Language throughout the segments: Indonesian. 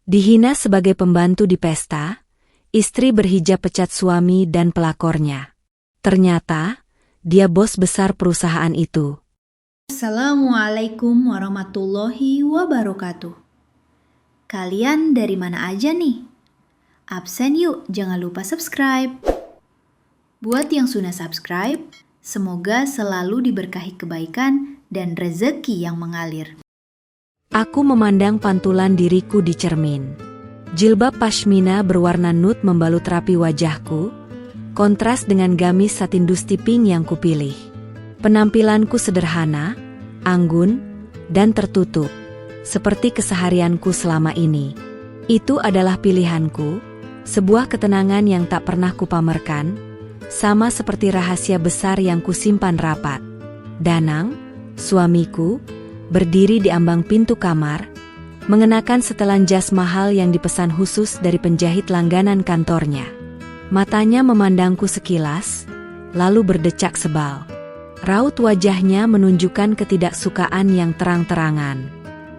Dihina sebagai pembantu di pesta, istri berhijab pecat suami dan pelakornya. Ternyata, dia bos besar perusahaan itu. Assalamualaikum warahmatullahi wabarakatuh. Kalian dari mana aja nih? Absen yuk, jangan lupa subscribe. Buat yang sudah subscribe, semoga selalu diberkahi kebaikan dan rezeki yang mengalir. Aku memandang pantulan diriku di cermin. Jilbab pashmina berwarna nude membalut rapi wajahku, kontras dengan gamis satin dusty pink yang kupilih. Penampilanku sederhana, anggun, dan tertutup, seperti keseharianku selama ini. Itu adalah pilihanku, sebuah ketenangan yang tak pernah kupamerkan, sama seperti rahasia besar yang kusimpan rapat. Danang, suamiku, berdiri di ambang pintu kamar, mengenakan setelan jas mahal yang dipesan khusus dari penjahit langganan kantornya. Matanya memandangku sekilas, lalu berdecak sebal. Raut wajahnya menunjukkan ketidaksukaan yang terang-terangan.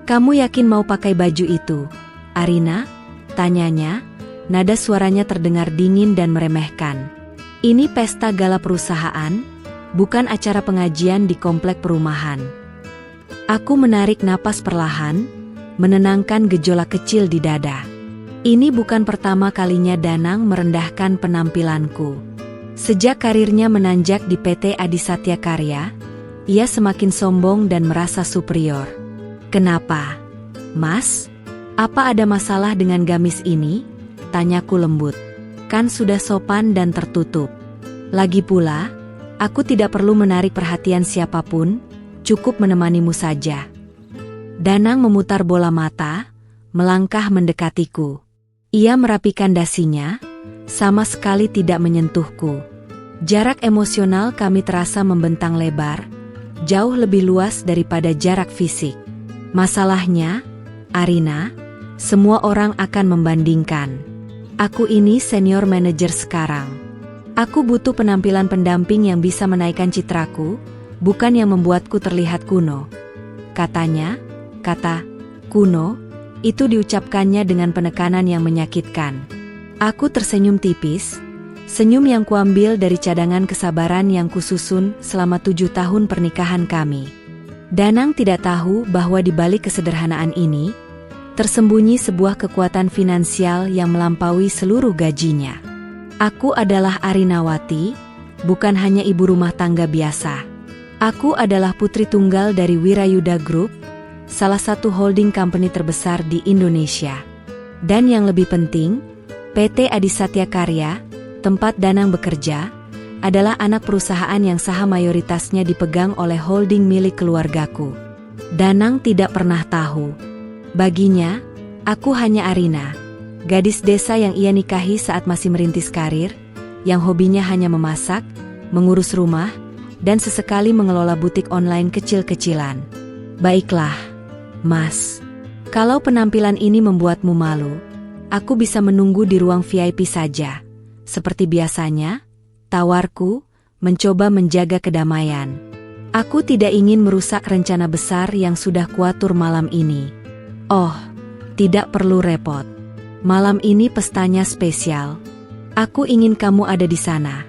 "Kamu yakin mau pakai baju itu, Arina?" tanyanya, nada suaranya terdengar dingin dan meremehkan. "Ini pesta gala perusahaan, bukan acara pengajian di komplek perumahan." Aku menarik napas perlahan, menenangkan gejolak kecil di dada. Ini bukan pertama kalinya Danang merendahkan penampilanku. Sejak karirnya menanjak di PT Adisatya Karya, ia semakin sombong dan merasa superior. "Kenapa, Mas? Apa ada masalah dengan gamis ini?" tanyaku lembut. "Kan sudah sopan dan tertutup. Lagi pula, aku tidak perlu menarik perhatian siapapun, cukup menemanimu saja." Danang memutar bola mata, melangkah mendekatiku. Ia merapikan dasinya, sama sekali tidak menyentuhku. Jarak emosional kami terasa membentang lebar, jauh lebih luas daripada jarak fisik. Masalahnya, Arina, semua orang akan membandingkan. Aku ini senior manager sekarang. Aku butuh penampilan pendamping yang bisa menaikkan citraku, bukan yang membuatku terlihat kuno. Katanya, kata kuno, itu diucapkannya dengan penekanan yang menyakitkan. Aku tersenyum tipis, senyum yang kuambil dari cadangan kesabaran yang kususun selama 7 tahun pernikahan kami. Danang tidak tahu bahwa di balik kesederhanaan ini, tersembunyi sebuah kekuatan finansial yang melampaui seluruh gajinya. Aku adalah Arinawati, bukan hanya ibu rumah tangga biasa. Aku adalah putri tunggal dari Wirayuda Group, salah satu holding company terbesar di Indonesia. Dan yang lebih penting, PT Adisatya Karya, tempat Danang bekerja, adalah anak perusahaan yang saham mayoritasnya dipegang oleh holding milik keluargaku. Danang tidak pernah tahu. Baginya, aku hanya Arina, gadis desa yang ia nikahi saat masih merintis karir, yang hobinya hanya memasak, mengurus rumah, dan sesekali mengelola butik online kecil-kecilan. "Baiklah, Mas. Kalau penampilan ini membuatmu malu, aku bisa menunggu di ruang VIP saja." Seperti biasanya, tawarku, mencoba menjaga kedamaian. Aku tidak ingin merusak rencana besar yang sudah kuatur malam ini. "Oh, tidak perlu repot. Malam ini pestanya spesial. Aku ingin kamu ada di sana,"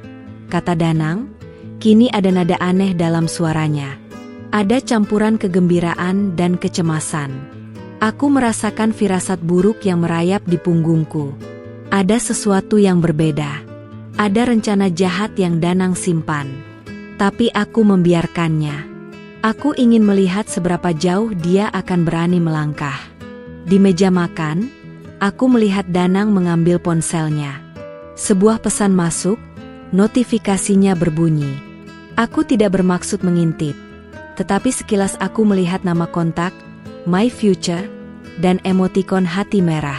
kata Danang. Kini ada nada aneh dalam suaranya. Ada campuran kegembiraan dan kecemasan. Aku merasakan firasat buruk yang merayap di punggungku. Ada sesuatu yang berbeda. Ada rencana jahat yang Danang simpan. Tapi aku membiarkannya. Aku ingin melihat seberapa jauh dia akan berani melangkah. Di meja makan, aku melihat Danang mengambil ponselnya. Sebuah pesan masuk, notifikasinya berbunyi. Aku tidak bermaksud mengintip, tetapi sekilas aku melihat nama kontak, My Future, dan emotikon hati merah.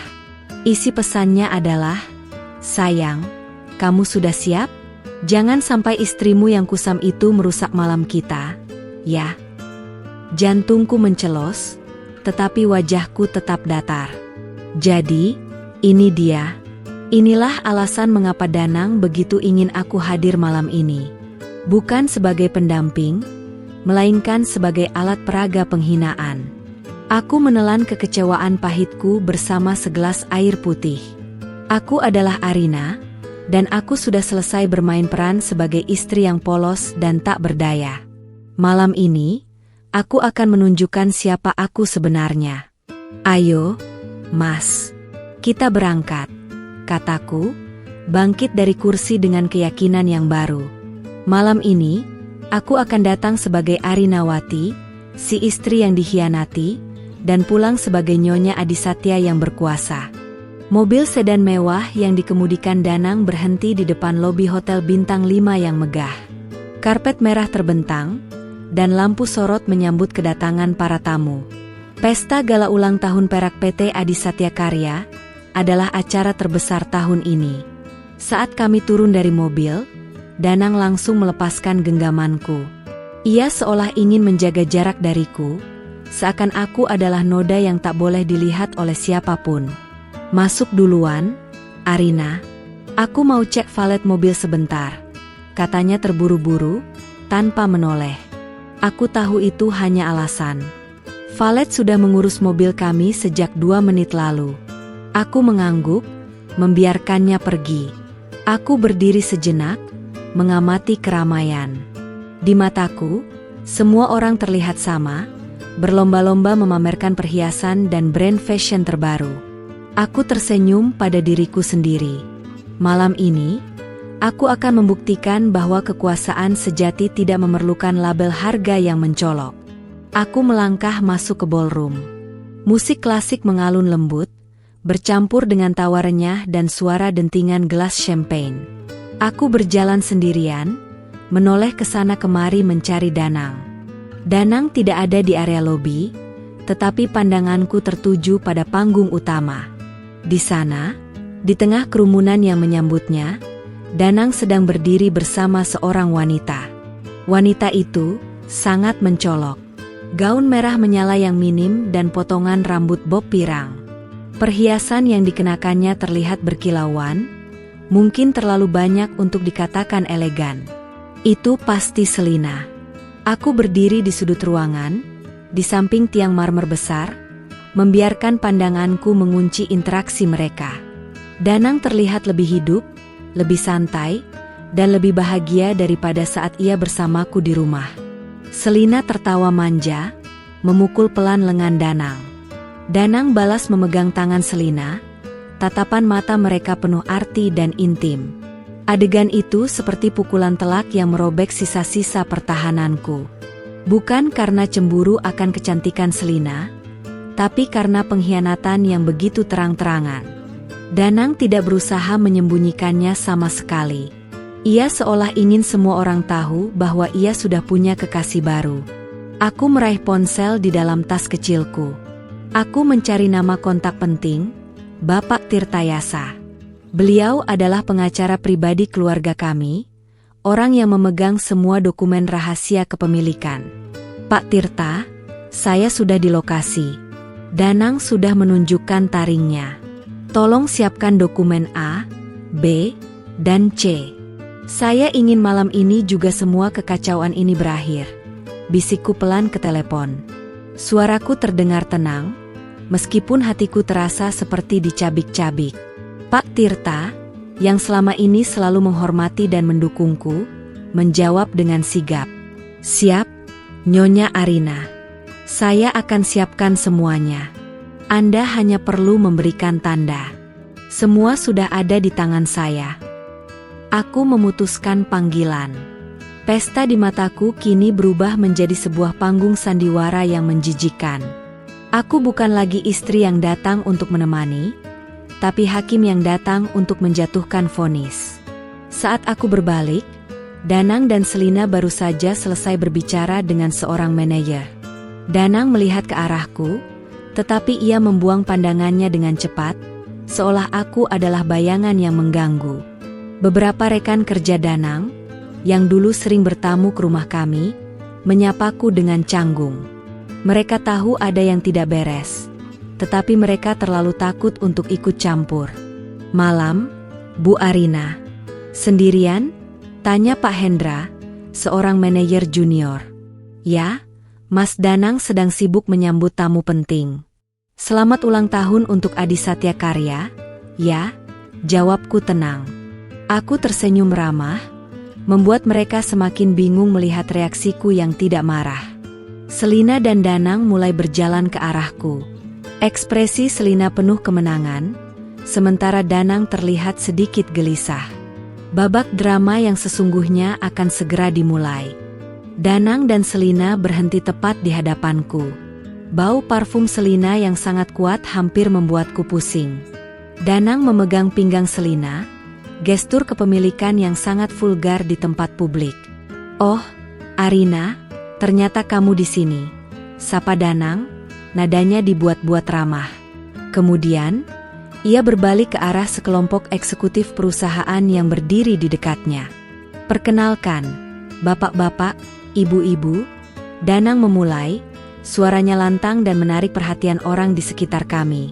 Isi pesannya adalah, "Sayang, kamu sudah siap? Jangan sampai istrimu yang kusam itu merusak malam kita, ya." Jantungku mencelos, tetapi wajahku tetap datar. Jadi, ini dia. Inilah alasan mengapa Danang begitu ingin aku hadir malam ini. Bukan sebagai pendamping, melainkan sebagai alat peraga penghinaan. Aku menelan kekecewaan pahitku bersama segelas air putih. Aku adalah Arina, dan aku sudah selesai bermain peran sebagai istri yang polos dan tak berdaya. Malam ini, aku akan menunjukkan siapa aku sebenarnya. Ayo, Mas. Kita berangkat, kataku, bangkit dari kursi dengan keyakinan yang baru. Malam ini, aku akan datang sebagai Arinawati, si istri yang dikhianati, dan pulang sebagai Nyonya Adisatya yang berkuasa. Mobil sedan mewah yang dikemudikan Danang berhenti di depan lobi Hotel Bintang 5 yang megah. Karpet merah terbentang, dan lampu sorot menyambut kedatangan para tamu. Pesta gala ulang tahun perak PT Adisatya Karya adalah acara terbesar tahun ini. Saat kami turun dari mobil, Danang langsung melepaskan genggamanku. Ia seolah ingin menjaga jarak dariku, seakan aku adalah noda yang tak boleh dilihat oleh siapapun. Masuk duluan, Arina. Aku mau cek valet mobil sebentar, katanya terburu-buru, tanpa menoleh. Aku tahu itu hanya alasan. Valet sudah mengurus mobil kami sejak 2 menit lalu. Aku mengangguk, membiarkannya pergi. Aku berdiri sejenak, mengamati keramaian. Di mataku, semua orang terlihat sama, berlomba-lomba memamerkan perhiasan dan brand fashion terbaru. Aku tersenyum pada diriku sendiri. Malam ini, aku akan membuktikan bahwa kekuasaan sejati tidak memerlukan label harga yang mencolok. Aku melangkah masuk ke ballroom. Musik klasik mengalun lembut, bercampur dengan tawa renyah dan suara dentingan gelas champagne. Aku berjalan sendirian, menoleh ke sana kemari mencari Danang. Danang tidak ada di area lobi, tetapi pandanganku tertuju pada panggung utama. Di sana, di tengah kerumunan yang menyambutnya, Danang sedang berdiri bersama seorang wanita. Wanita itu sangat mencolok. Gaun merah menyala yang minim dan potongan rambut bob pirang. Perhiasan yang dikenakannya terlihat berkilauan, mungkin terlalu banyak untuk dikatakan elegan. Itu pasti Selina. Aku berdiri di sudut ruangan, di samping tiang marmer besar, membiarkan pandanganku mengunci interaksi mereka. Danang terlihat lebih hidup, lebih santai, dan lebih bahagia daripada saat ia bersamaku di rumah. Selina tertawa manja, memukul pelan lengan Danang. Danang balas memegang tangan Selina, tatapan mata mereka penuh arti dan intim. Adegan itu seperti pukulan telak yang merobek sisa-sisa pertahananku. Bukan karena cemburu akan kecantikan Selina, tapi karena pengkhianatan yang begitu terang-terangan. Danang tidak berusaha menyembunyikannya sama sekali. Ia seolah ingin semua orang tahu bahwa ia sudah punya kekasih baru. Aku meraih ponsel di dalam tas kecilku. Aku mencari nama kontak penting, Bapak Tirtayasa. Beliau adalah pengacara pribadi keluarga kami, orang yang memegang semua dokumen rahasia kepemilikan. Pak Tirta, saya sudah di lokasi. Danang sudah menunjukkan taringnya. Tolong siapkan dokumen A, B, dan C. Saya ingin malam ini juga semua kekacauan ini berakhir. Bisikku pelan ke telepon. Suaraku terdengar tenang, meskipun hatiku terasa seperti dicabik-cabik. Pak Tirta, yang selama ini selalu menghormati dan mendukungku, menjawab dengan sigap. Siap, Nyonya Arina. Saya akan siapkan semuanya. Anda hanya perlu memberikan tanda. Semua sudah ada di tangan saya. Aku memutuskan panggilan. Pesta di mataku kini berubah menjadi sebuah panggung sandiwara yang menjijikan. Aku bukan lagi istri yang datang untuk menemani, tapi hakim yang datang untuk menjatuhkan vonis. Saat aku berbalik, Danang dan Selina baru saja selesai berbicara dengan seorang manajer. Danang melihat ke arahku, tetapi ia membuang pandangannya dengan cepat, seolah aku adalah bayangan yang mengganggu. Beberapa rekan kerja Danang, yang dulu sering bertamu ke rumah kami, menyapaku dengan canggung. Mereka tahu ada yang tidak beres, tetapi mereka terlalu takut untuk ikut campur. Malam, Bu Arina. Sendirian? Tanya Pak Hendra, seorang manajer junior. Ya, Mas Danang sedang sibuk menyambut tamu penting. Selamat ulang tahun untuk Adi Satya Karya, ya, jawabku tenang. Aku tersenyum ramah, membuat mereka semakin bingung melihat reaksiku yang tidak marah. Selina dan Danang mulai berjalan ke arahku. Ekspresi Selina penuh kemenangan, sementara Danang terlihat sedikit gelisah. Babak drama yang sesungguhnya akan segera dimulai. Danang dan Selina berhenti tepat di hadapanku. Bau parfum Selina yang sangat kuat hampir membuatku pusing. Danang memegang pinggang Selina, gestur kepemilikan yang sangat vulgar di tempat publik. "Oh, Arina, ternyata kamu di sini," sapa Danang, nadanya dibuat-buat ramah. Kemudian, ia berbalik ke arah sekelompok eksekutif perusahaan yang berdiri di dekatnya. "Perkenalkan, bapak-bapak, ibu-ibu," Danang memulai, suaranya lantang dan menarik perhatian orang di sekitar kami.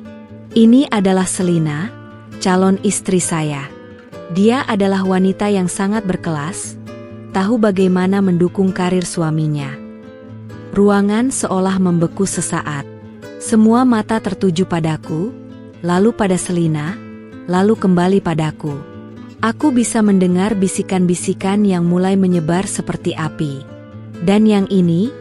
"Ini adalah Selina, calon istri saya. Dia adalah wanita yang sangat berkelas, tahu bagaimana mendukung karir suaminya." Ruangan seolah membeku sesaat. Semua mata tertuju padaku, lalu pada Selina, lalu kembali padaku. Aku bisa mendengar bisikan-bisikan yang mulai menyebar seperti api. "Dan yang ini?"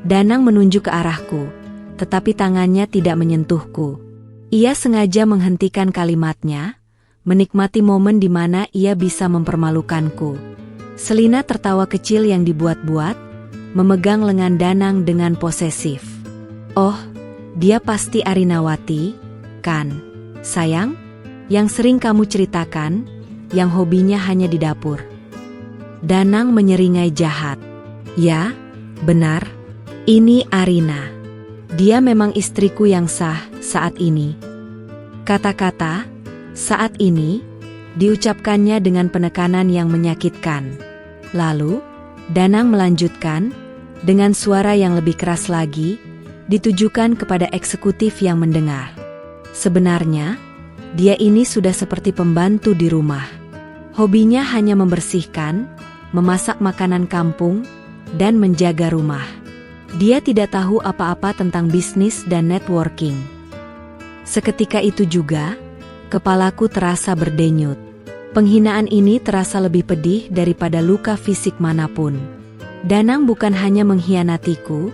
Danang menunjuk ke arahku, tetapi tangannya tidak menyentuhku. Ia sengaja menghentikan kalimatnya, menikmati momen di mana ia bisa mempermalukanku. Selina tertawa kecil yang dibuat-buat, memegang lengan Danang dengan posesif. "Oh, dia pasti Arinawati, kan, sayang? Yang sering kamu ceritakan, yang hobinya hanya di dapur." Danang menyeringai jahat. "Ya, benar. Ini Arina. Dia memang istriku yang sah saat ini." Kata-kata "saat ini" diucapkannya dengan penekanan yang menyakitkan. Lalu, Danang melanjutkan, dengan suara yang lebih keras lagi, ditujukan kepada eksekutif yang mendengar. "Sebenarnya, dia ini sudah seperti pembantu di rumah. Hobinya hanya membersihkan, memasak makanan kampung, dan menjaga rumah. Dia tidak tahu apa-apa tentang bisnis dan networking." Seketika itu juga, kepalaku terasa berdenyut. Penghinaan ini terasa lebih pedih daripada luka fisik manapun. Danang bukan hanya mengkhianatiku,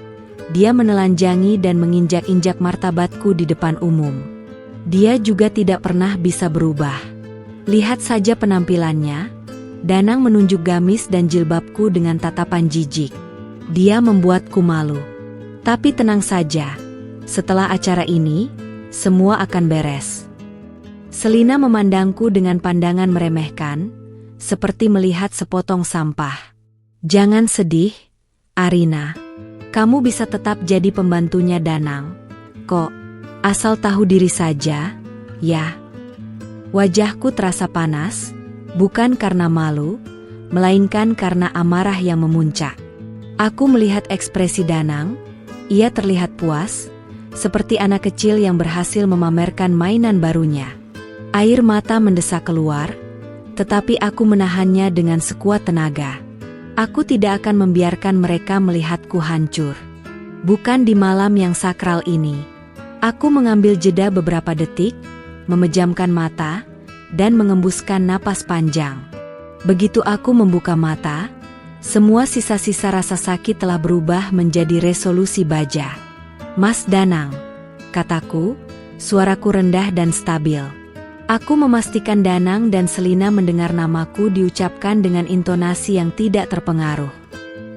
dia menelanjangi dan menginjak-injak martabatku di depan umum. Dia juga tidak pernah bisa berubah. Lihat saja penampilannya. Danang menunjuk gamis dan jilbabku dengan tatapan jijik. Dia membuatku malu. Tapi tenang saja, setelah acara ini, semua akan beres. Selina memandangku dengan pandangan meremehkan, seperti melihat sepotong sampah. "Jangan sedih, Arina. Kamu bisa tetap jadi pembantunya Danang. Kok, asal tahu diri saja, ya." Wajahku terasa panas, bukan karena malu, melainkan karena amarah yang memuncak. Aku melihat ekspresi Danang, ia terlihat puas, seperti anak kecil yang berhasil memamerkan mainan barunya. Air mata mendesak keluar, tetapi aku menahannya dengan sekuat tenaga. Aku tidak akan membiarkan mereka melihatku hancur. Bukan di malam yang sakral ini. Aku mengambil jeda beberapa detik, memejamkan mata, dan mengembuskan napas panjang. Begitu aku membuka mata, semua sisa-sisa rasa sakit telah berubah menjadi resolusi baja. "Mas Danang," kataku, suaraku rendah dan stabil. Aku memastikan Danang dan Selina mendengar namaku diucapkan dengan intonasi yang tidak terpengaruh.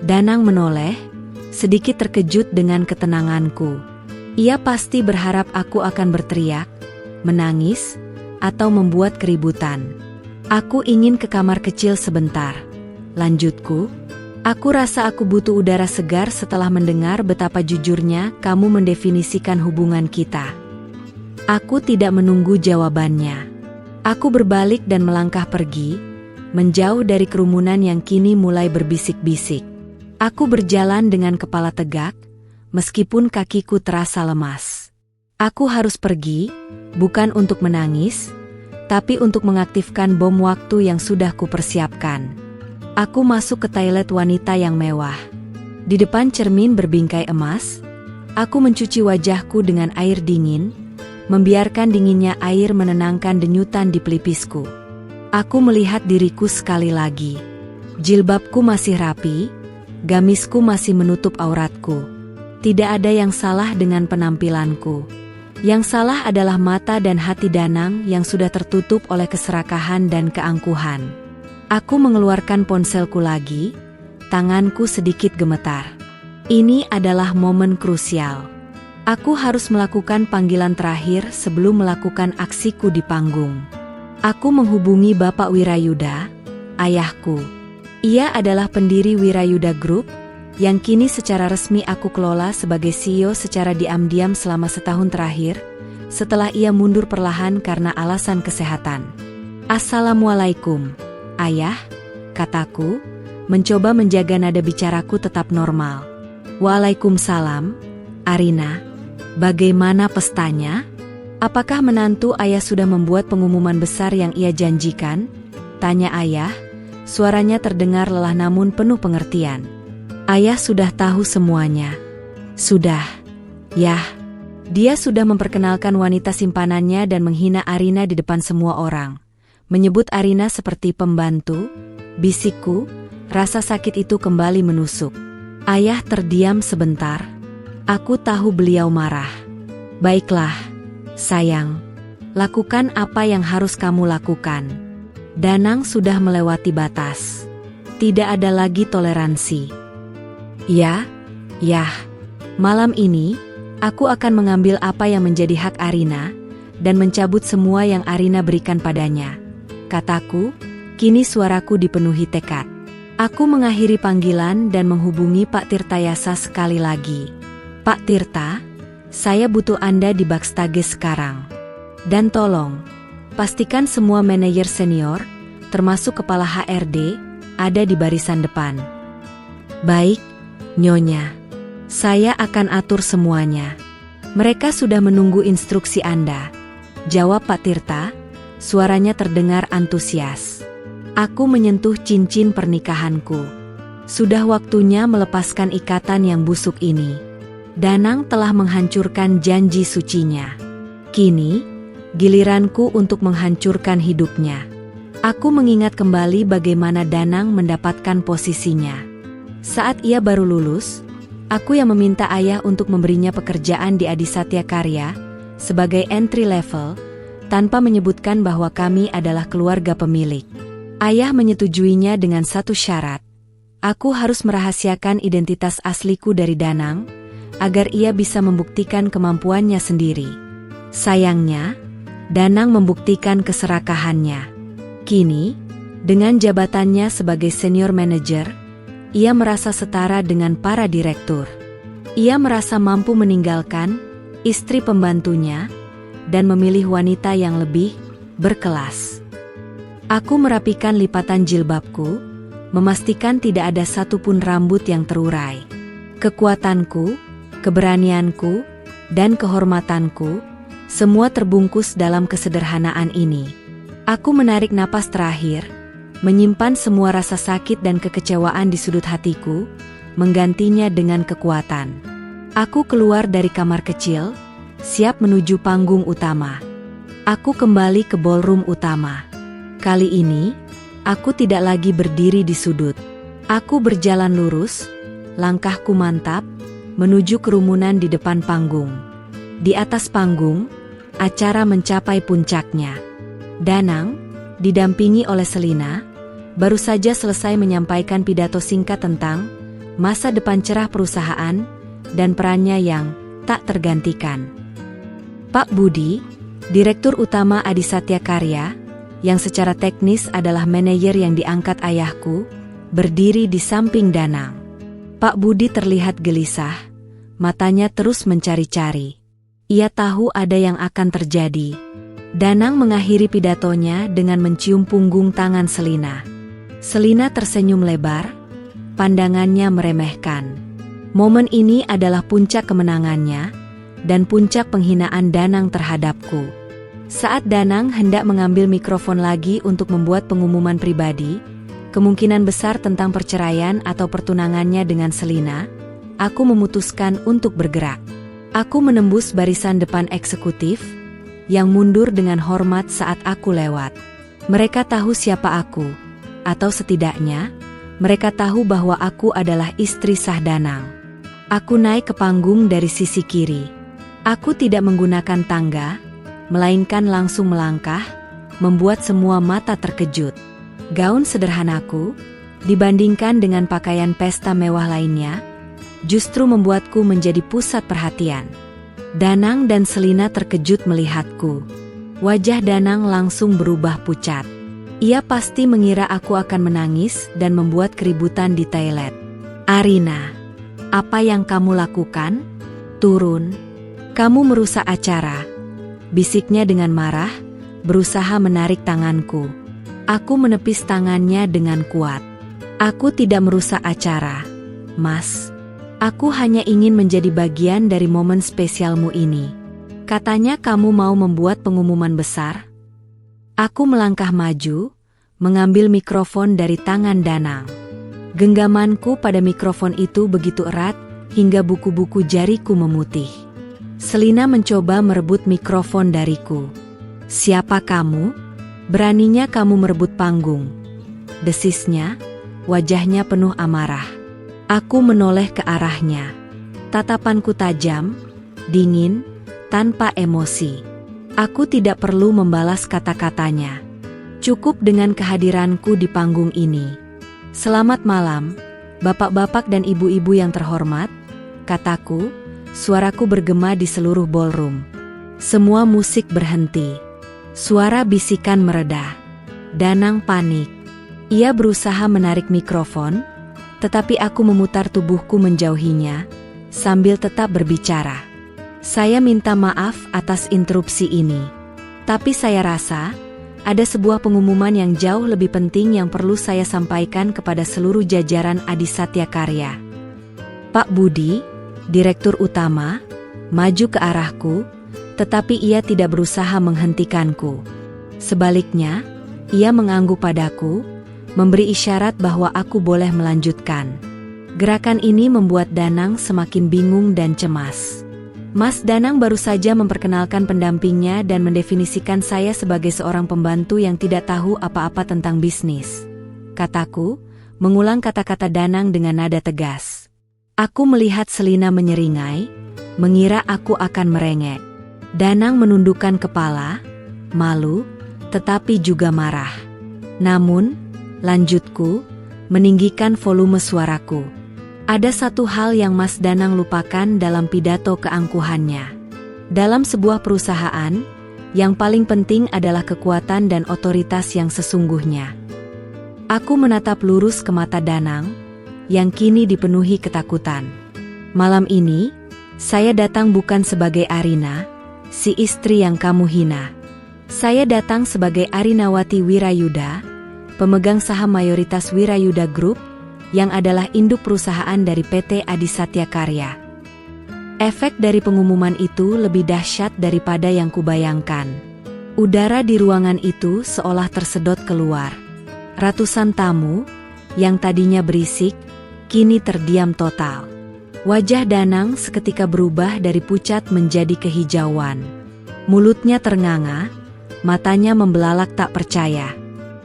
Danang menoleh, sedikit terkejut dengan ketenanganku. Ia pasti berharap aku akan berteriak, menangis, atau membuat keributan. "Aku ingin ke kamar kecil sebentar," lanjutku. "Aku rasa aku butuh udara segar setelah mendengar betapa jujurnya kamu mendefinisikan hubungan kita." Aku tidak menunggu jawabannya. Aku berbalik dan melangkah pergi, menjauh dari kerumunan yang kini mulai berbisik-bisik. Aku berjalan dengan kepala tegak, meskipun kakiku terasa lemas. Aku harus pergi, bukan untuk menangis, tapi untuk mengaktifkan bom waktu yang sudah kupersiapkan. Aku masuk ke toilet wanita yang mewah. Di depan cermin berbingkai emas, aku mencuci wajahku dengan air dingin, membiarkan dinginnya air menenangkan denyutan di pelipisku. Aku melihat diriku sekali lagi. Jilbabku masih rapi, gamisku masih menutup auratku. Tidak ada yang salah dengan penampilanku. Yang salah adalah mata dan hati Danang yang sudah tertutup oleh keserakahan dan keangkuhan. Aku mengeluarkan ponselku lagi, tanganku sedikit gemetar. Ini adalah momen krusial. Aku harus melakukan panggilan terakhir sebelum melakukan aksiku di panggung. Aku menghubungi Bapak Wirayuda, ayahku. Ia adalah pendiri Wirayuda Group, yang kini secara resmi aku kelola sebagai CEO secara diam-diam selama setahun terakhir, setelah ia mundur perlahan karena alasan kesehatan. Assalamualaikum, ayah, kataku, mencoba menjaga nada bicaraku tetap normal. Waalaikumsalam, Arina. Bagaimana pestanya? Apakah menantu ayah sudah membuat pengumuman besar yang ia janjikan? Tanya ayah, suaranya terdengar lelah namun penuh pengertian. Ayah sudah tahu semuanya. Sudah. Yah. Dia sudah memperkenalkan wanita simpanannya dan menghina Arina di depan semua orang. Menyebut Arina seperti pembantu, bisikku, rasa sakit itu kembali menusuk. Ayah terdiam sebentar. Aku tahu beliau marah. Baiklah, sayang. Lakukan apa yang harus kamu lakukan. Danang sudah melewati batas. Tidak ada lagi toleransi. Ya, malam ini, aku akan mengambil apa yang menjadi hak Arina, dan mencabut semua yang Arina berikan padanya. Kataku, kini suaraku dipenuhi tekad. Aku mengakhiri panggilan dan menghubungi Pak Tirtayasa sekali lagi. Pak Tirta, saya butuh Anda di backstage sekarang. Dan tolong, pastikan semua manajer senior, termasuk kepala HRD, ada di barisan depan. Baik, Nyonya. Saya akan atur semuanya. Mereka sudah menunggu instruksi Anda. Jawab Pak Tirta, suaranya terdengar antusias. Aku menyentuh cincin pernikahanku. Sudah waktunya melepaskan ikatan yang busuk ini. Danang telah menghancurkan janji sucinya. Kini, giliranku untuk menghancurkan hidupnya. Aku mengingat kembali bagaimana Danang mendapatkan posisinya. Saat ia baru lulus, aku yang meminta ayah untuk memberinya pekerjaan di Adisatya Karya sebagai entry level, tanpa menyebutkan bahwa kami adalah keluarga pemilik. Ayah menyetujuinya dengan satu syarat. Aku harus merahasiakan identitas asliku dari Danang, agar ia bisa membuktikan kemampuannya sendiri. Sayangnya, Danang membuktikan keserakahannya. Kini, dengan jabatannya sebagai senior manager, ia merasa setara dengan para direktur. Ia merasa mampu meninggalkan istri pembantunya dan memilih wanita yang lebih berkelas. Aku merapikan lipatan jilbabku, memastikan tidak ada satupun rambut yang terurai. Kekuatanku, keberanianku, dan kehormatanku, semua terbungkus dalam kesederhanaan ini. Aku menarik napas terakhir, menyimpan semua rasa sakit dan kekecewaan di sudut hatiku, menggantinya dengan kekuatan. Aku keluar dari kamar kecil, siap menuju panggung utama. Aku kembali ke ballroom utama. Kali ini, aku tidak lagi berdiri di sudut. Aku berjalan lurus, langkahku mantap, menuju kerumunan di depan panggung. Di atas panggung, acara mencapai puncaknya. Danang, didampingi oleh Selina, baru saja selesai menyampaikan pidato singkat tentang masa depan cerah perusahaan dan perannya yang tak tergantikan. Pak Budi, Direktur Utama Adisatya Karya, yang secara teknis adalah manajer yang diangkat ayahku, berdiri di samping Danang. Pak Budi terlihat gelisah, matanya terus mencari-cari. Ia tahu ada yang akan terjadi. Danang mengakhiri pidatonya dengan mencium punggung tangan Selina. Selina tersenyum lebar, pandangannya meremehkan. Momen ini adalah puncak kemenangannya, dan puncak penghinaan Danang terhadapku. Saat Danang hendak mengambil mikrofon lagi untuk membuat pengumuman pribadi, kemungkinan besar tentang perceraian atau pertunangannya dengan Selina, aku memutuskan untuk bergerak. Aku menembus barisan depan eksekutif, yang mundur dengan hormat saat aku lewat. Mereka tahu siapa aku, atau setidaknya, mereka tahu bahwa aku adalah istri sah Danang. Aku naik ke panggung dari sisi kiri. Aku tidak menggunakan tangga, melainkan langsung melangkah, membuat semua mata terkejut. Gaun sederhanaku, dibandingkan dengan pakaian pesta mewah lainnya, justru membuatku menjadi pusat perhatian. Danang dan Selina terkejut melihatku. Wajah Danang langsung berubah pucat. Ia pasti mengira aku akan menangis dan membuat keributan di toilet. "Arina, apa yang kamu lakukan? Turun. Kamu merusak acara," bisiknya dengan marah, berusaha menarik tanganku. Aku menepis tangannya dengan kuat. "Aku tidak merusak acara, Mas. Aku hanya ingin menjadi bagian dari momen spesialmu ini. Katanya kamu mau membuat pengumuman besar?" Aku melangkah maju, mengambil mikrofon dari tangan Danang. Genggamanku pada mikrofon itu begitu erat, hingga buku-buku jariku memutih. Selina mencoba merebut mikrofon dariku. "Siapa kamu? Beraninya kamu merebut panggung?" desisnya, wajahnya penuh amarah. Aku menoleh ke arahnya. Tatapanku tajam, dingin, tanpa emosi. Aku tidak perlu membalas kata-katanya. Cukup dengan kehadiranku di panggung ini. "Selamat malam, bapak-bapak dan ibu-ibu yang terhormat," kataku, suaraku bergema di seluruh ballroom. Semua musik berhenti. Suara bisikan mereda. Danang panik. Ia berusaha menarik mikrofon, tetapi aku memutar tubuhku menjauhinya, sambil tetap berbicara. "Saya minta maaf atas interupsi ini. Tapi saya rasa, ada sebuah pengumuman yang jauh lebih penting yang perlu saya sampaikan kepada seluruh jajaran Adisatya Karya." Pak Budi, direktur utama, maju ke arahku, tetapi ia tidak berusaha menghentikanku. Sebaliknya, ia mengangguk padaku, memberi isyarat bahwa aku boleh melanjutkan. Gerakan ini membuat Danang semakin bingung dan cemas. Mas Danang baru saja memperkenalkan pendampingnya dan mendefinisikan saya sebagai seorang pembantu yang tidak tahu apa-apa tentang bisnis, kataku, mengulang kata-kata Danang dengan nada tegas. Aku melihat Selina menyeringai, mengira aku akan merengek. Danang menundukkan kepala, malu, tetapi juga marah. Namun, lanjutku, meninggikan volume suaraku. "Ada satu hal yang Mas Danang lupakan dalam pidato keangkuhannya. Dalam sebuah perusahaan, yang paling penting adalah kekuatan dan otoritas yang sesungguhnya." Aku menatap lurus ke mata Danang, yang kini dipenuhi ketakutan. "Malam ini, saya datang bukan sebagai Arina, si istri yang kamu hina. Saya datang sebagai Arinawati Wirayuda, pemegang saham mayoritas Wirayuda Group, yang adalah induk perusahaan dari PT Adisatya Karya." Efek dari pengumuman itu lebih dahsyat daripada yang kubayangkan. Udara di ruangan itu seolah tersedot keluar. Ratusan tamu, yang tadinya berisik, kini terdiam total. Wajah Danang seketika berubah dari pucat menjadi kehijauan. Mulutnya ternganga, matanya membelalak tak percaya.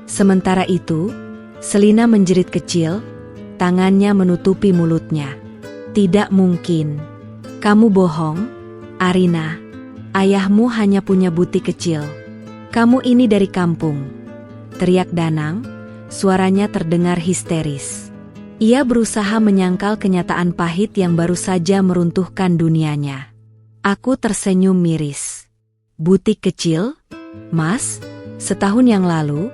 Sementara itu, Selina menjerit kecil, tangannya menutupi mulutnya. "Tidak mungkin. Kamu bohong, Arina. Ayahmu hanya punya butik kecil. Kamu ini dari kampung," teriak Danang, suaranya terdengar histeris. Ia berusaha menyangkal kenyataan pahit yang baru saja meruntuhkan dunianya. Aku tersenyum miris. "Butik kecil? Mas, setahun yang lalu,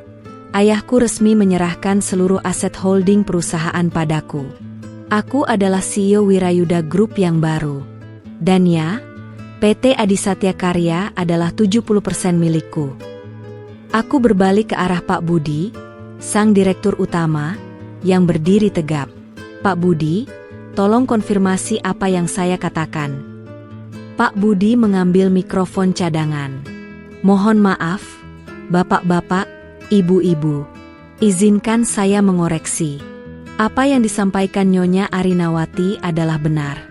ayahku resmi menyerahkan seluruh aset holding perusahaan padaku. Aku adalah CEO Wirayuda Group yang baru. Dan ya, PT Adisatya Karya adalah 70% milikku." Aku berbalik ke arah Pak Budi, sang direktur utama, yang berdiri tegap. "Pak Budi, tolong konfirmasi apa yang saya katakan." Pak Budi mengambil mikrofon cadangan. "Mohon maaf, bapak-bapak, ibu-ibu. Izinkan saya mengoreksi. Apa yang disampaikan Nyonya Arinawati adalah benar.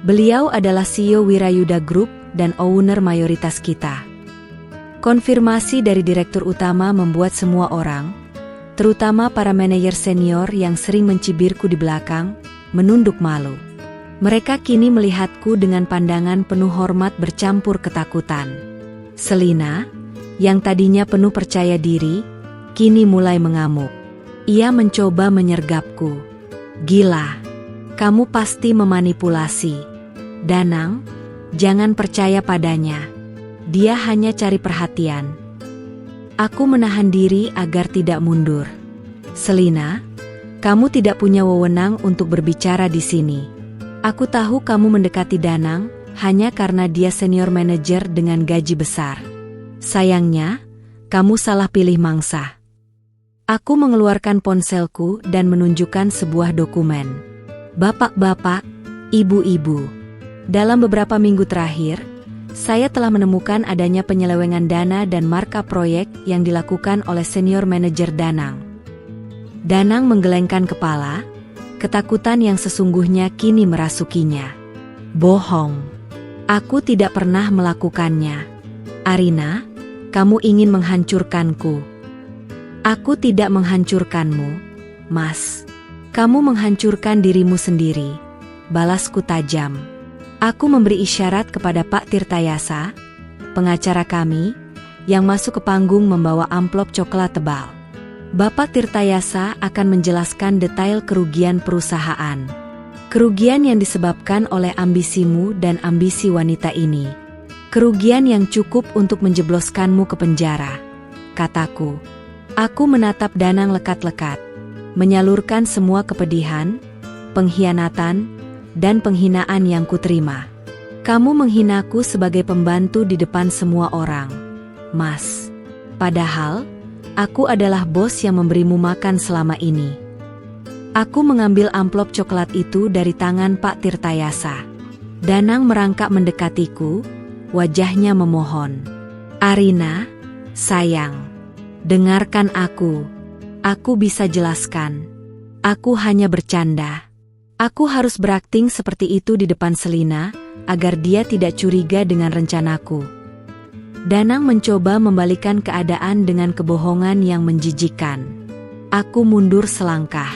Beliau adalah CEO Wirayuda Group dan owner mayoritas kita. Konfirmasi dari Direktur Utama membuat semua orang, terutama para manajer senior yang sering mencibirku di belakang, menunduk malu. Mereka kini melihatku dengan pandangan penuh hormat bercampur ketakutan. Selina, yang tadinya penuh percaya diri, kini mulai mengamuk. Ia mencoba menyergapku. Gila, kamu pasti memanipulasi. Danang, jangan percaya padanya. Dia hanya cari perhatian. Aku menahan diri agar tidak mundur. Selina, kamu tidak punya wewenang untuk berbicara di sini. Aku tahu kamu mendekati Danang hanya karena dia senior manager dengan gaji besar. Sayangnya, kamu salah pilih mangsa. Aku mengeluarkan ponselku dan menunjukkan sebuah dokumen. Bapak-bapak, ibu-ibu, dalam beberapa minggu terakhir, saya telah menemukan adanya penyelewengan dana dan markup proyek yang dilakukan oleh senior manajer Danang. Danang menggelengkan kepala, ketakutan yang sesungguhnya kini merasukinya. Bohong. Aku tidak pernah melakukannya. Arina, kamu ingin menghancurkanku. Aku tidak menghancurkanmu, Mas. Kamu menghancurkan dirimu sendiri. Balasku tajam. Aku memberi isyarat kepada Pak Tirtayasa, pengacara kami, yang masuk ke panggung membawa amplop coklat tebal. Bapak Tirtayasa akan menjelaskan detail kerugian perusahaan. Kerugian yang disebabkan oleh ambisimu dan ambisi wanita ini. Kerugian yang cukup untuk menjebloskanmu ke penjara, kataku. Aku menatap Danang lekat-lekat, menyalurkan semua kepedihan, pengkhianatan, dan penghinaan yang kuterima. Kamu menghinaku sebagai pembantu di depan semua orang, Mas. Padahal, aku adalah bos yang memberimu makan selama ini. Aku mengambil amplop coklat itu dari tangan Pak Tirtayasa. Danang merangkak mendekatiku, wajahnya memohon. Arina, sayang, dengarkan aku. Aku bisa jelaskan. Aku hanya bercanda. Aku harus berakting seperti itu di depan Selina, agar dia tidak curiga dengan rencanaku. Danang mencoba membalikan keadaan dengan kebohongan yang menjijikkan. Aku mundur selangkah.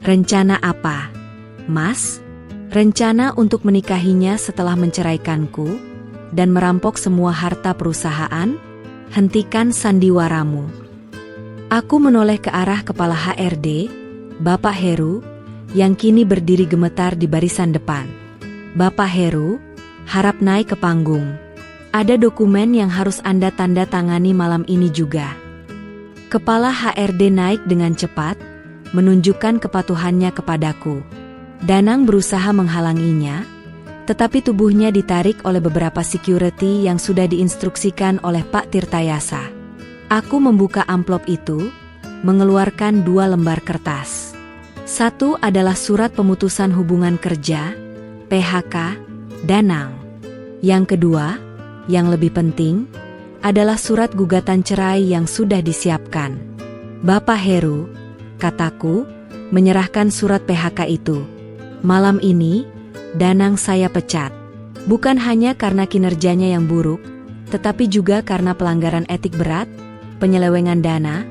Rencana apa, Mas? Rencana untuk menikahinya setelah menceraikanku, dan merampok semua harta perusahaan? Hentikan sandiwaramu. Aku menoleh ke arah kepala HRD, Bapak Heru, yang kini berdiri gemetar di barisan depan. Bapak Heru, harap naik ke panggung. Ada dokumen yang harus Anda tanda tangani malam ini juga. Kepala HRD naik dengan cepat, menunjukkan kepatuhannya kepadaku. Danang berusaha menghalanginya, tetapi tubuhnya ditarik oleh beberapa security yang sudah diinstruksikan oleh Pak Tirtayasa. Aku membuka amplop itu, mengeluarkan 2 lembar kertas. Satu adalah surat pemutusan hubungan kerja, PHK, Danang. Yang kedua, yang lebih penting, adalah surat gugatan cerai yang sudah disiapkan. Bapak Heru, kataku, menyerahkan surat PHK itu. Malam ini, Danang saya pecat. Bukan hanya karena kinerjanya yang buruk, tetapi juga karena pelanggaran etik berat, penyelewengan dana,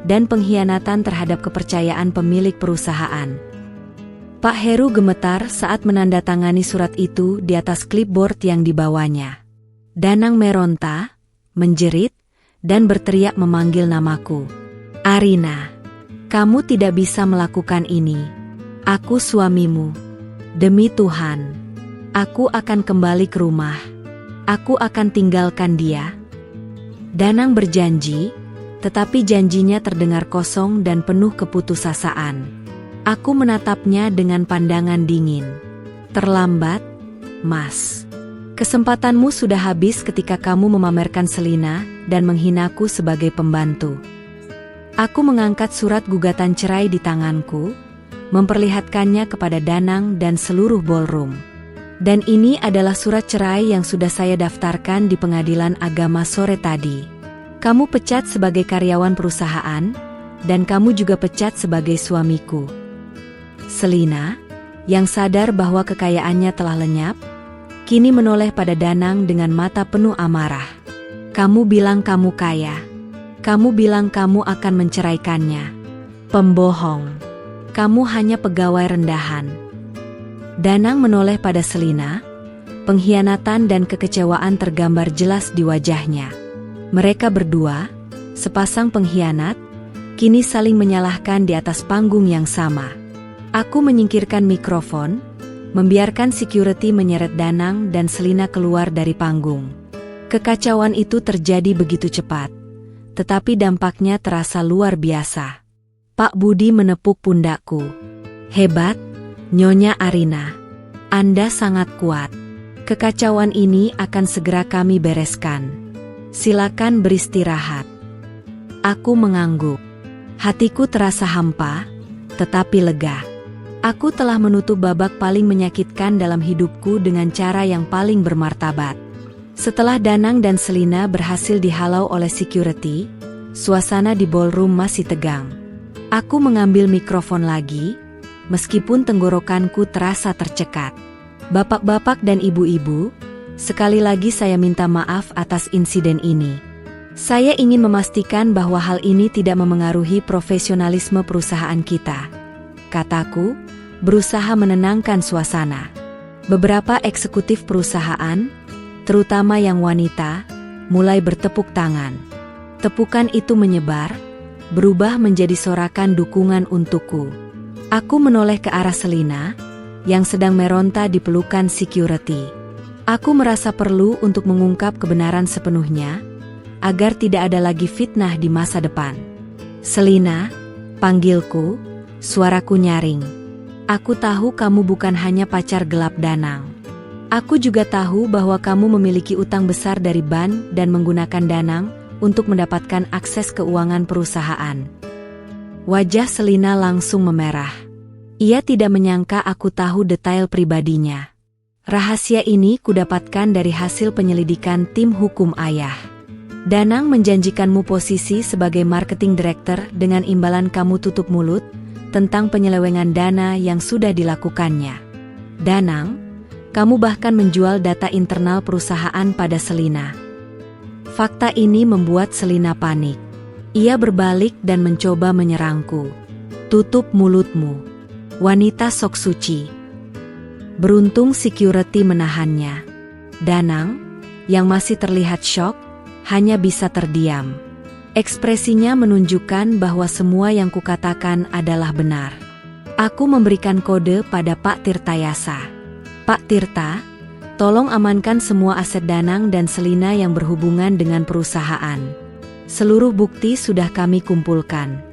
dan pengkhianatan terhadap kepercayaan pemilik perusahaan. Pak Heru gemetar saat menandatangani surat itu di atas clipboard yang dibawanya. Danang meronta, menjerit, dan berteriak memanggil namaku. Arina, kamu tidak bisa melakukan ini. Aku suamimu. Demi Tuhan, aku akan kembali ke rumah. Aku akan tinggalkan dia. Danang berjanji, tetapi janjinya terdengar kosong dan penuh keputusasaan. Aku menatapnya dengan pandangan dingin. Terlambat, Mas. Kesempatanmu sudah habis ketika kamu memamerkan Selina dan menghinaku sebagai pembantu. Aku mengangkat surat gugatan cerai di tanganku, memperlihatkannya kepada Danang dan seluruh ballroom. Dan ini adalah surat cerai yang sudah saya daftarkan di pengadilan agama sore tadi. Kamu pecat sebagai karyawan perusahaan, dan kamu juga pecat sebagai suamiku. Selina, yang sadar bahwa kekayaannya telah lenyap, kini menoleh pada Danang dengan mata penuh amarah. Kamu bilang kamu kaya. Kamu bilang kamu akan menceraikannya. Pembohong. Kamu hanya pegawai rendahan. Danang menoleh pada Selina. Pengkhianatan dan kekecewaan tergambar jelas di wajahnya. Mereka berdua, sepasang pengkhianat, kini saling menyalahkan di atas panggung yang sama. Aku menyingkirkan mikrofon, membiarkan security menyeret Danang dan Selina keluar dari panggung. Kekacauan itu terjadi begitu cepat, tetapi dampaknya terasa luar biasa. Pak Budi menepuk pundakku. Hebat, Nyonya Arina. Anda sangat kuat. Kekacauan ini akan segera kami bereskan. Silakan beristirahat. Aku mengangguk. Hatiku terasa hampa, tetapi lega. Aku telah menutup babak paling menyakitkan dalam hidupku dengan cara yang paling bermartabat. Setelah Danang dan Selina berhasil dihalau oleh security, suasana di ballroom masih tegang. Aku mengambil mikrofon lagi, meskipun tenggorokanku terasa tercekat. Bapak-bapak dan ibu-ibu, sekali lagi saya minta maaf atas insiden ini. Saya ingin memastikan bahwa hal ini tidak memengaruhi profesionalisme perusahaan kita, kataku, berusaha menenangkan suasana. Beberapa eksekutif perusahaan, terutama yang wanita, mulai bertepuk tangan. Tepukan itu menyebar, berubah menjadi sorakan dukungan untukku. Aku menoleh ke arah Selina, yang sedang meronta di pelukan security. Aku merasa perlu untuk mengungkap kebenaran sepenuhnya, agar tidak ada lagi fitnah di masa depan. Selina, panggilku, suaraku nyaring. Aku tahu kamu bukan hanya pacar gelap Danang. Aku juga tahu bahwa kamu memiliki utang besar dari Ban dan menggunakan Danang untuk mendapatkan akses keuangan perusahaan. Wajah Selina langsung memerah. Ia tidak menyangka aku tahu detail pribadinya. Rahasia ini kudapatkan dari hasil penyelidikan tim hukum ayah. Danang menjanjikanmu posisi sebagai marketing director dengan imbalan kamu tutup mulut tentang penyelewengan dana yang sudah dilakukannya. Danang, kamu bahkan menjual data internal perusahaan pada Selina. Fakta ini membuat Selina panik. Ia berbalik dan mencoba menyerangku. Tutup mulutmu. Wanita sok suci. Beruntung security menahannya. Danang, yang masih terlihat syok, hanya bisa terdiam. Ekspresinya menunjukkan bahwa semua yang kukatakan adalah benar. Aku memberikan kode pada Pak Tirtayasa. Pak Tirta, tolong amankan semua aset Danang dan Selina yang berhubungan dengan perusahaan. Seluruh bukti sudah kami kumpulkan.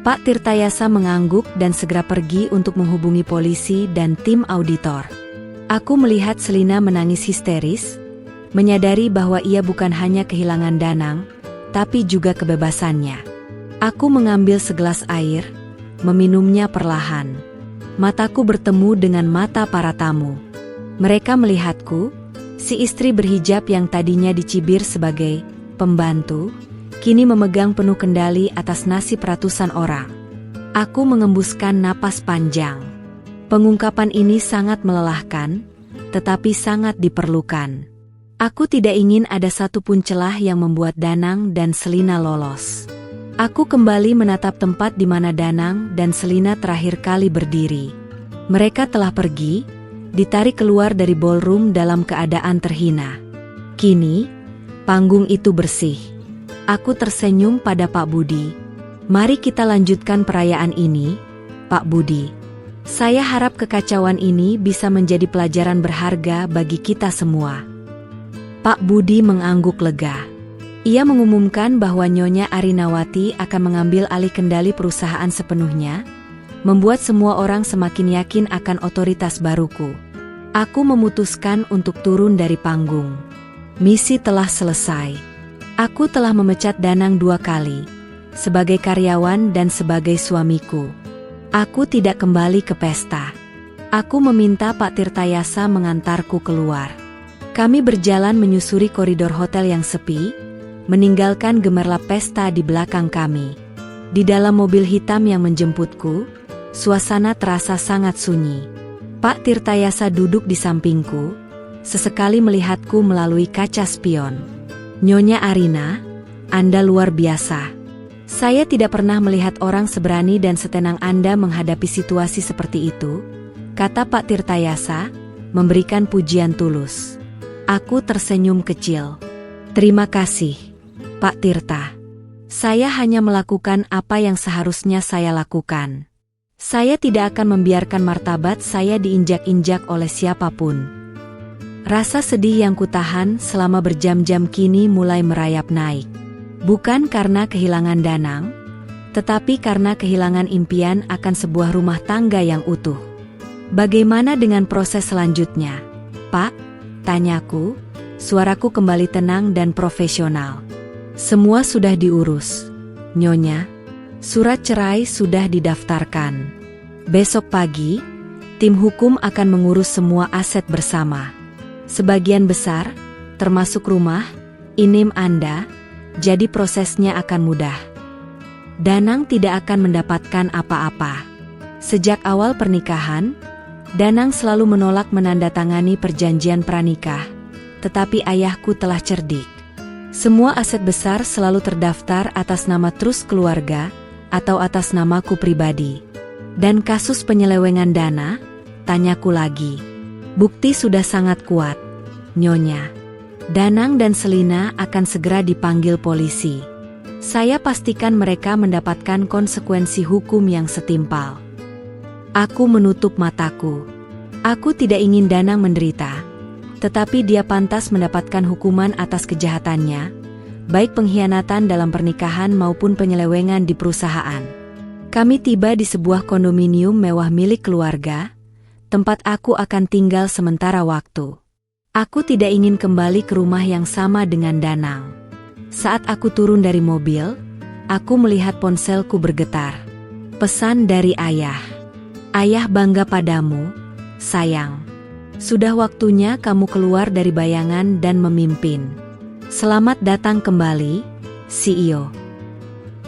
Pak Tirtayasa mengangguk dan segera pergi untuk menghubungi polisi dan tim auditor. Aku melihat Selina menangis histeris, menyadari bahwa ia bukan hanya kehilangan Danang, tapi juga kebebasannya. Aku mengambil segelas air, meminumnya perlahan. Mataku bertemu dengan mata para tamu. Mereka melihatku, si istri berhijab yang tadinya dicibir sebagai pembantu, kini memegang penuh kendali atas nasib ratusan orang. Aku mengembuskan napas panjang. Pengungkapan ini sangat melelahkan, tetapi sangat diperlukan. Aku tidak ingin ada satupun celah yang membuat Danang dan Selina lolos. Aku kembali menatap tempat di mana Danang dan Selina terakhir kali berdiri. Mereka telah pergi, ditarik keluar dari ballroom dalam keadaan terhina. Kini, panggung itu bersih. Aku tersenyum pada Pak Budi. Mari kita lanjutkan perayaan ini, Pak Budi. Saya harap kekacauan ini bisa menjadi pelajaran berharga bagi kita semua. Pak Budi mengangguk lega. Ia mengumumkan bahwa Nyonya Arinawati akan mengambil alih kendali perusahaan sepenuhnya, membuat semua orang semakin yakin akan otoritas baruku. Aku memutuskan untuk turun dari panggung. Misi telah selesai. Aku telah memecat Danang 2 kali, sebagai karyawan dan sebagai suamiku. Aku tidak kembali ke pesta. Aku meminta Pak Tirtayasa mengantarku keluar. Kami berjalan menyusuri koridor hotel yang sepi, meninggalkan gemerlap pesta di belakang kami. Di dalam mobil hitam yang menjemputku, suasana terasa sangat sunyi. Pak Tirtayasa duduk di sampingku, sesekali melihatku melalui kaca spion. "Nyonya Arina, Anda luar biasa. Saya tidak pernah melihat orang seberani dan setenang Anda menghadapi situasi seperti itu," kata Pak Tirtayasa, memberikan pujian tulus. Aku tersenyum kecil. "Terima kasih, Pak Tirta. Saya hanya melakukan apa yang seharusnya saya lakukan. Saya tidak akan membiarkan martabat saya diinjak-injak oleh siapapun." Rasa sedih yang kutahan selama berjam-jam kini mulai merayap naik. Bukan karena kehilangan Danang, tetapi karena kehilangan impian akan sebuah rumah tangga yang utuh. "Bagaimana dengan proses selanjutnya, Pak?" tanyaku, suaraku kembali tenang dan profesional. "Semua sudah diurus, Nyonya. Surat cerai sudah didaftarkan. Besok pagi, tim hukum akan mengurus semua aset bersama. Sebagian besar, termasuk rumah, INIM Anda, jadi prosesnya akan mudah. Danang tidak akan mendapatkan apa-apa. Sejak awal pernikahan, Danang selalu menolak menandatangani perjanjian pranikah, tetapi ayahku telah cerdik. Semua aset besar selalu terdaftar atas nama trust keluarga atau atas namaku pribadi. Dan kasus penyelewengan dana, tanyaku lagi. Bukti sudah sangat kuat, Nyonya. Danang dan Selina akan segera dipanggil polisi. Saya pastikan mereka mendapatkan konsekuensi hukum yang setimpal." Aku menutup mataku. Aku tidak ingin Danang menderita, tetapi dia pantas mendapatkan hukuman atas kejahatannya, baik pengkhianatan dalam pernikahan maupun penyelewengan di perusahaan. Kami tiba di sebuah kondominium mewah milik keluarga, tempat aku akan tinggal sementara waktu. Aku tidak ingin kembali ke rumah yang sama dengan Danang. Saat aku turun dari mobil, aku melihat ponselku bergetar. Pesan dari ayah. "Ayah bangga padamu, sayang. Sudah waktunya kamu keluar dari bayangan dan memimpin. Selamat datang kembali, CEO."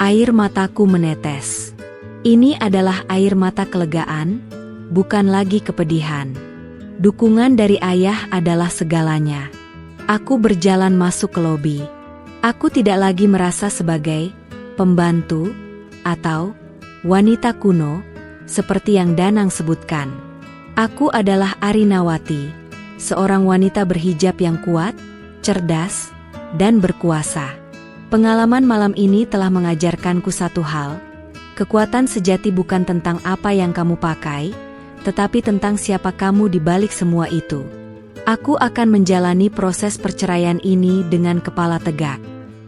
Air mataku menetes. Ini adalah air mata kelegaan, bukan lagi kepedihan. Dukungan dari ayah adalah segalanya. Aku berjalan masuk ke lobi. Aku tidak lagi merasa sebagai pembantu atau wanita kuno seperti yang Danang sebutkan. Aku adalah Arinawati, seorang wanita berhijab yang kuat, cerdas, dan berkuasa. Pengalaman malam ini telah mengajarkanku satu hal. Kekuatan sejati bukan tentang apa yang kamu pakai, tetapi tentang siapa kamu di balik semua itu. Aku akan menjalani proses perceraian ini dengan kepala tegak.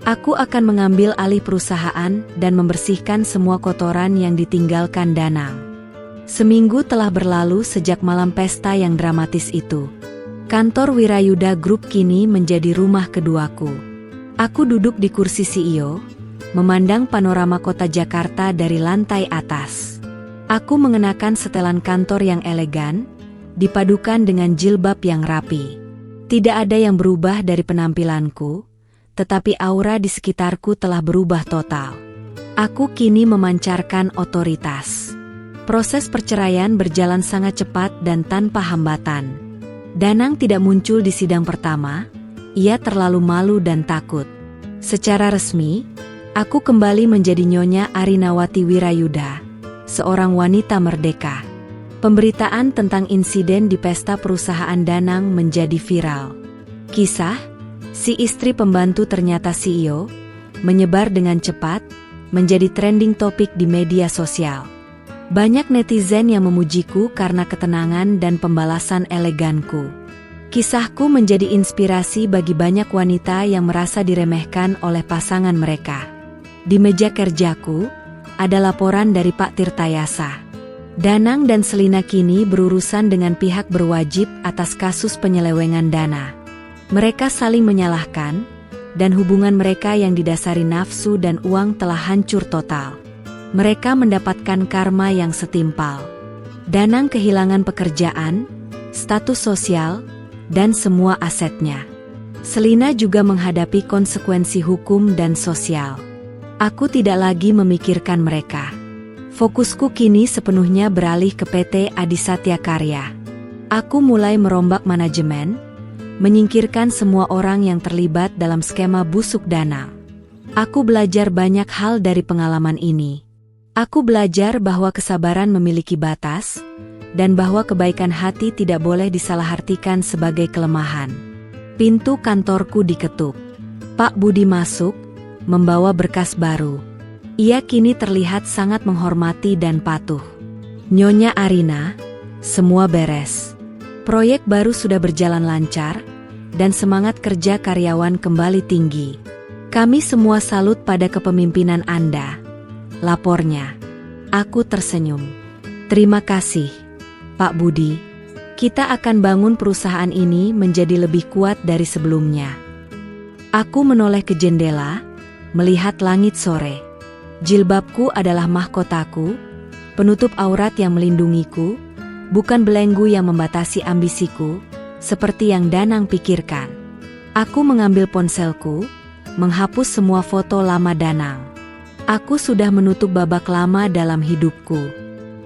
Aku akan mengambil alih perusahaan dan membersihkan semua kotoran yang ditinggalkan Danang. Seminggu telah berlalu sejak malam pesta yang dramatis itu. Kantor Wirayuda Group kini menjadi rumah keduaku. Aku duduk di kursi CEO, memandang panorama kota Jakarta dari lantai atas. Aku mengenakan setelan kantor yang elegan, dipadukan dengan jilbab yang rapi. Tidak ada yang berubah dari penampilanku, tetapi aura di sekitarku telah berubah total. Aku kini memancarkan otoritas. Proses perceraian berjalan sangat cepat dan tanpa hambatan. Danang tidak muncul di sidang pertama, ia terlalu malu dan takut. Secara resmi, aku kembali menjadi Nyonya Arinawati Wirayuda, seorang wanita merdeka. Pemberitaan tentang insiden di pesta perusahaan Danang menjadi viral. Kisah, si istri pembantu ternyata CEO, menyebar dengan cepat, menjadi trending topik di media sosial. Banyak netizen yang memujiku karena ketenangan dan pembalasan eleganku. Kisahku menjadi inspirasi bagi banyak wanita yang merasa diremehkan oleh pasangan mereka. Di meja kerjaku, ada laporan dari Pak Tirtayasa. Danang dan Selina kini berurusan dengan pihak berwajib atas kasus penyelewengan dana. Mereka saling menyalahkan, dan hubungan mereka yang didasari nafsu dan uang telah hancur total. Mereka mendapatkan karma yang setimpal. Danang kehilangan pekerjaan, status sosial, dan semua asetnya. Selina juga menghadapi konsekuensi hukum dan sosial. Aku tidak lagi memikirkan mereka. Fokusku kini sepenuhnya beralih ke PT Adisatya Karya. Aku mulai merombak manajemen, menyingkirkan semua orang yang terlibat dalam skema busuk Danang. Aku belajar banyak hal dari pengalaman ini. Aku belajar bahwa kesabaran memiliki batas, dan bahwa kebaikan hati tidak boleh disalahartikan sebagai kelemahan. Pintu kantorku diketuk. Pak Budi masuk, membawa berkas baru. Ia kini terlihat sangat menghormati dan patuh. Nyonya Arina, semua beres. Proyek baru sudah berjalan lancar, dan semangat kerja karyawan kembali tinggi. Kami semua salut pada kepemimpinan Anda, lapornya. Aku tersenyum. Terima kasih, Pak Budi. Kita akan bangun perusahaan ini menjadi lebih kuat dari sebelumnya. Aku menoleh ke jendela, melihat langit sore. Jilbabku adalah mahkotaku, penutup aurat yang melindungiku, bukan belenggu yang membatasi ambisiku, seperti yang Danang pikirkan. Aku mengambil ponselku, menghapus semua foto lama Danang. Aku sudah menutup babak lama dalam hidupku.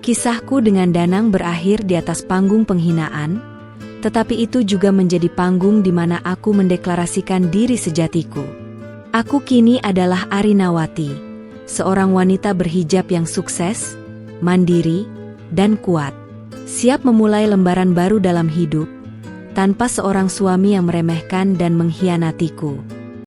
Kisahku dengan Danang berakhir di atas panggung penghinaan, tetapi itu juga menjadi panggung di mana aku mendeklarasikan diri sejatiku. Aku kini adalah Arinawati, seorang wanita berhijab yang sukses, mandiri, dan kuat. Siap memulai lembaran baru dalam hidup, tanpa seorang suami yang meremehkan dan mengkhianatiku.